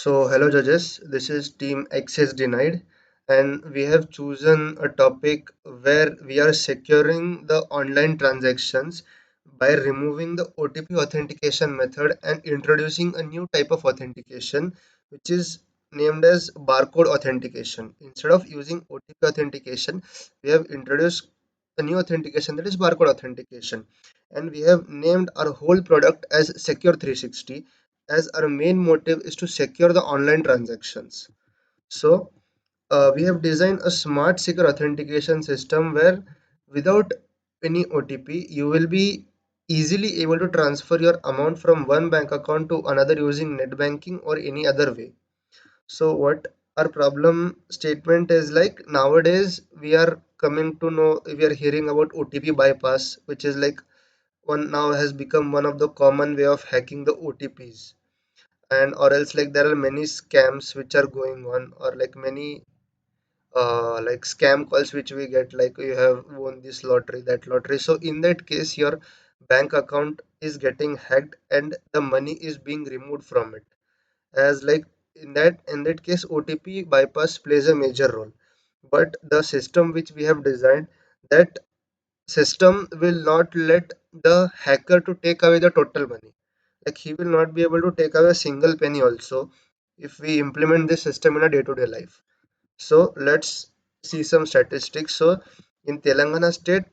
So, hello judges, this is Team Access Denied, and we have chosen a topic where we are securing the online transactions by removing the OTP authentication method and introducing a new type of authentication, which is named as barcode authentication. Instead of using OTP authentication, we have introduced a new authentication that is barcode authentication, and we have named our whole product as Secure 360 as our main motive is to secure the online transactions. So, we have designed a smart secure authentication system where without any OTP, you will be easily able to transfer your amount from one bank account to another using net banking or any other way. So, what our problem statement is like nowadays we are coming to know we are hearing about OTP bypass, which is like one now has become one of the common way of hacking the OTPs, and or else like there are many scams which are going on, or like many like scam calls which we get, like you have won this lottery, that lottery. So in that case your bank account is getting hacked and the money is being removed from it, as like in that case OTP bypass plays a major role. But the system which we have designed, that system will not let the hacker to take away the total money. Like he will not be able to take away a single penny also if we implement this system in a day-to-day life. So let's see some statistics. So in Telangana state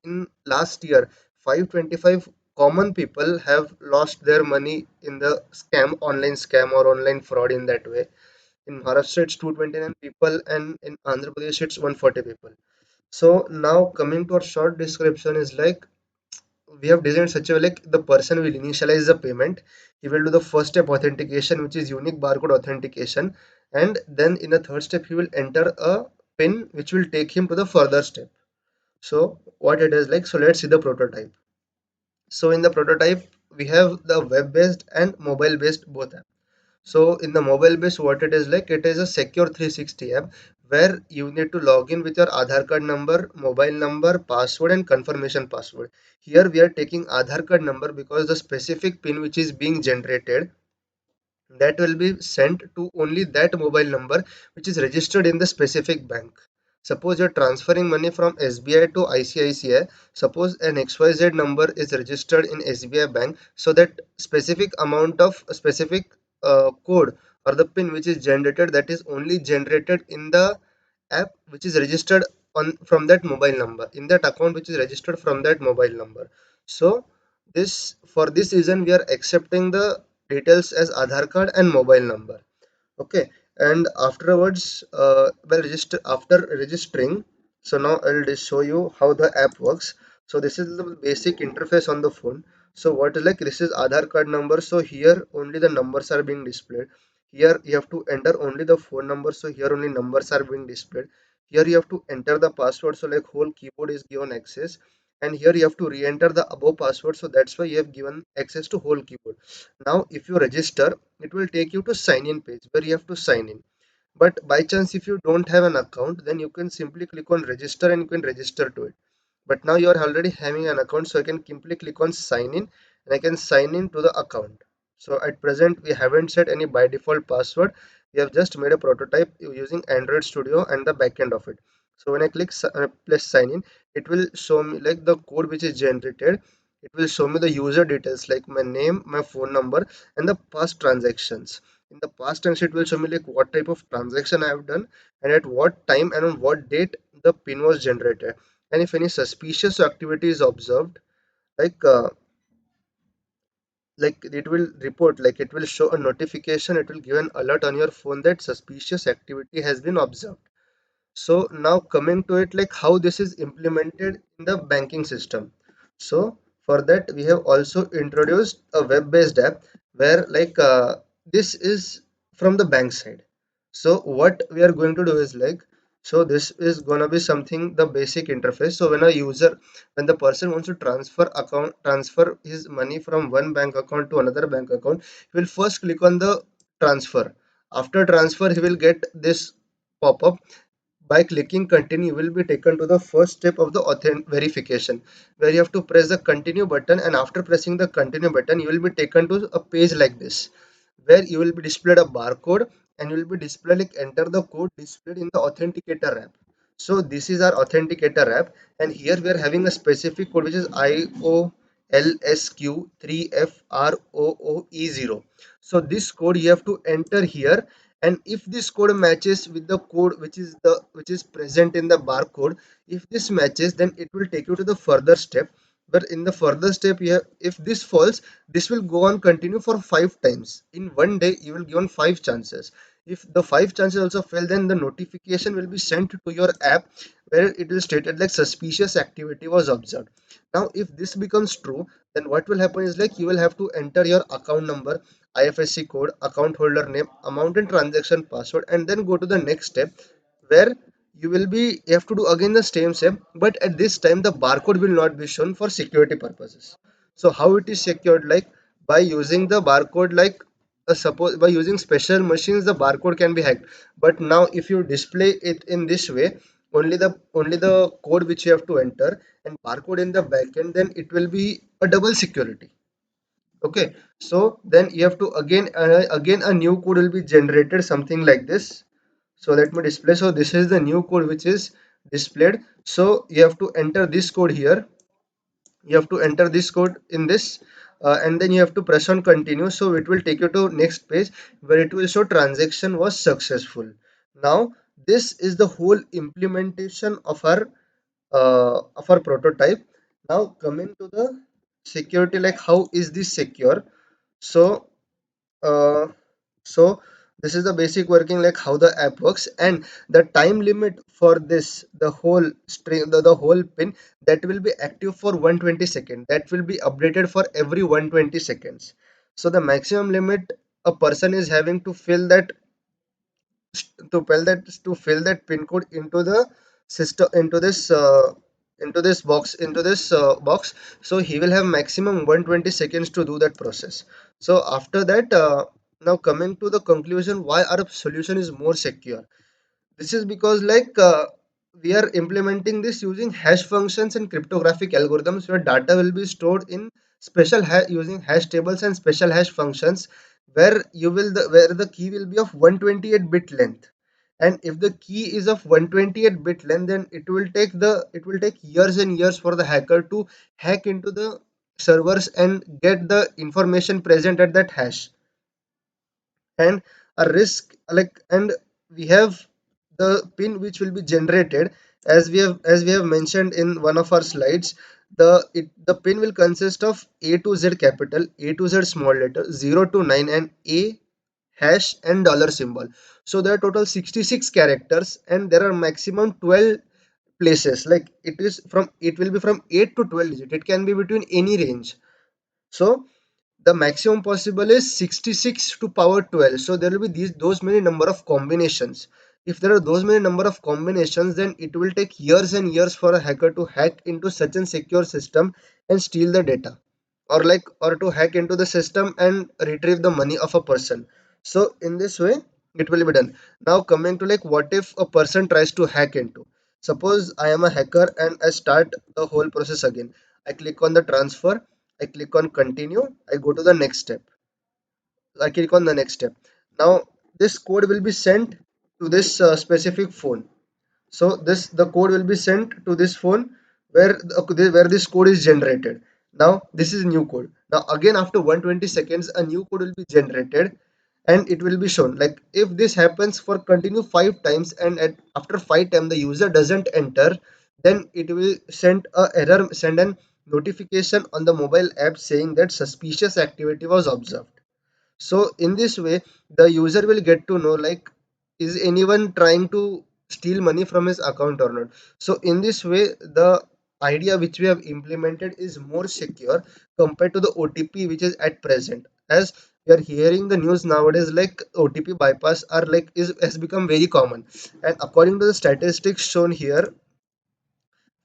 in last year, 525 common people have lost their money in the scam, online scam or online fraud in that way. In Maharashtra it's 229 people, and in Andhra Pradesh it's 140 people. So now coming to our short description is like we have designed such a way like the person will initialize the payment. He will do the first step authentication, which is unique barcode authentication, and then in the third step he will enter a pin which will take him to the further step. So what it is like, so let's see the prototype. So in the prototype we have the web based and mobile based both. So in the mobile base, what it is like, it is a secure 360 app where you need to log in with your Aadhaar card number, mobile number, password and confirmation password. Here we are taking Aadhaar card number because the specific pin which is being generated, that will be sent to only that mobile number which is registered in the specific bank. Suppose you're transferring money from SBI to ICICI, suppose an XYZ number is registered in SBI bank, so that specific amount of a specific code or the pin which is generated, that is only generated in the app which is registered on from that mobile number, in that account which is registered from that mobile number. So this, for this reason we are accepting the details as Aadhaar card and mobile number. Okay, and afterwards, well, register after registering. So now I'll just show you how the app works. So this is the basic interface on the phone. So what is like, this is Aadhaar card number. So here only the numbers are being displayed. Here you have to enter only the phone number. So here only numbers are being displayed. Here you have to enter the password. So like whole keyboard is given access. And here you have to re-enter the above password. So that's why you have given access to whole keyboard. Now if you register, it will take you to sign in page where you have to sign in. But by chance if you don't have an account, then you can simply click on register and you can register to it. But now you are already having an account, so I can simply click on sign in and I can sign in to the account. So at present we haven't set any by default password. We have just made a prototype using Android Studio and the backend of it. So when I click plus sign in, it will show me like the code which is generated. It will show me the user details like my name, my phone number, and the past transactions. In the past tense, it will show me like what type of transaction I have done and at what time and on what date the pin was generated. And if any suspicious activity is observed, like uh, like it will report, like it will show a notification, it will give an alert on your phone that suspicious activity has been observed. So now coming to it, like how this is implemented in the banking system. So for that we have also introduced a web-based app where this is from the bank side. So what we are going to do is like, so this is gonna be something the basic interface. So when a user, when the person wants to transfer his money from one bank account to another bank account, he will first click on the transfer. After transfer, he will get this pop-up. By clicking continue, you will be taken to the first step of the authent verification, where you have to press the continue button, and after pressing the continue button you will be taken to a page like this, where you will be displayed a barcode and you will be displayed like enter the code displayed in the authenticator app. So this is our authenticator app, and here we are having a specific code which is IOLSQ3FROOE0. So this code you have to enter here, and if this code matches with the code which is present in the barcode, if this matches, then it will take you to the further step. But in the further step, you have, if this falls, this will go on continue for 5 times. In one day you will given 5 chances. If the 5 chances also fail, then the notification will be sent to your app where it will stated like suspicious activity was observed. Now if this becomes true, then what will happen is like you will have to enter your account number, IFSC code, account holder name, amount and transaction password, and then go to the next step where you have to do again the same step, but at this time the barcode will not be shown for security purposes. So how it is secured, like by using the barcode, like suppose by using special machines the barcode can be hacked, but now if you display it in this way, only the code which you have to enter and barcode in the backend, then it will be a double security. Okay, so then you have to again a new code will be generated, something like this. So let me display. So this is the new code which is displayed. So you have to enter this code here. You have to enter this code in this, and then you have to press on continue. So it will take you to next page where it will show transaction was successful. Now this is the whole implementation of our prototype. Now coming to the security, like how is this secure? So uh, so this is the basic working, like how the app works, and the time limit for this, the whole string, the whole pin, that will be active for 120 seconds. That will be updated for every 120 seconds. So the maximum limit a person is having to fill that to fill that pin code into the system, into this box. So he will have maximum 120 seconds to do that process. So after that, now coming to the conclusion, why our solution is more secure. This is because like we are implementing this using hash functions and cryptographic algorithms where data will be stored in using hash tables and special hash functions, where where the key will be of 128 bit length. And if the key is of 128 bit length, then it will take years and years for the hacker to hack into the servers and get the information present at that hash. And a risk, like, and we have the pin which will be generated, as we have mentioned in one of our slides. The pin will consist of A to Z capital, A to Z small letter, 0 to 9, and A hash and dollar symbol. So there are total 66 characters, and there are maximum 12 places. Like it will be from 8 to 12 digit. It can be between any range. So the maximum possible is 66 to power 12. So there will be those many number of combinations. If there are those many number of combinations, then it will take years and years for a hacker to hack into such a secure system and steal the data, or to hack into the system and retrieve the money of a person. So in this way it will be done. Now coming to like, what if a person tries to hack into, suppose I am a hacker and I start the whole process again. I click on the transfer, I click on continue, I go to the next step, I click on the next step. Now this code will be sent to this specific phone. So the code will be sent to this phone where this code is generated. Now this is new code. Now again after 120 seconds a new code will be generated, and it will be shown. Like if this happens for continue 5 times, and after 5 times the user doesn't enter, then it will send an notification on the mobile app saying that suspicious activity was observed. So in this way, the user will get to know, like, is anyone trying to steal money from his account or not. So in this way, the idea which we have implemented is more secure compared to the OTP which is at present. As we are hearing the news nowadays, like OTP bypass are like is has become very common. And according to the statistics shown here,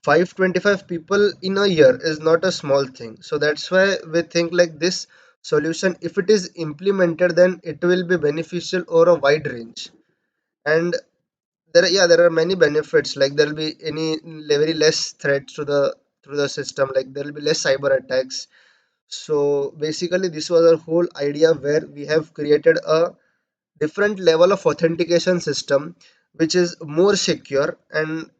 525 people in a year is not a small thing. So that's why we think like this solution, if it is implemented, then it will be beneficial over a wide range. And there are many benefits, like there will be very less threats to the system, like there will be less cyber attacks. So basically, this was our whole idea where we have created a different level of authentication system which is more secure and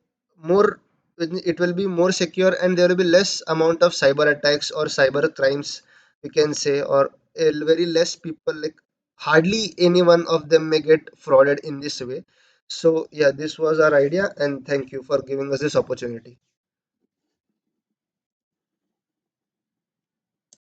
more, it will be more secure, and there will be less amount of cyber attacks or cyber crimes, we can say, or very less people, like hardly any one of them may get frauded in this way. So yeah, this was our idea, and thank you for giving us this opportunity.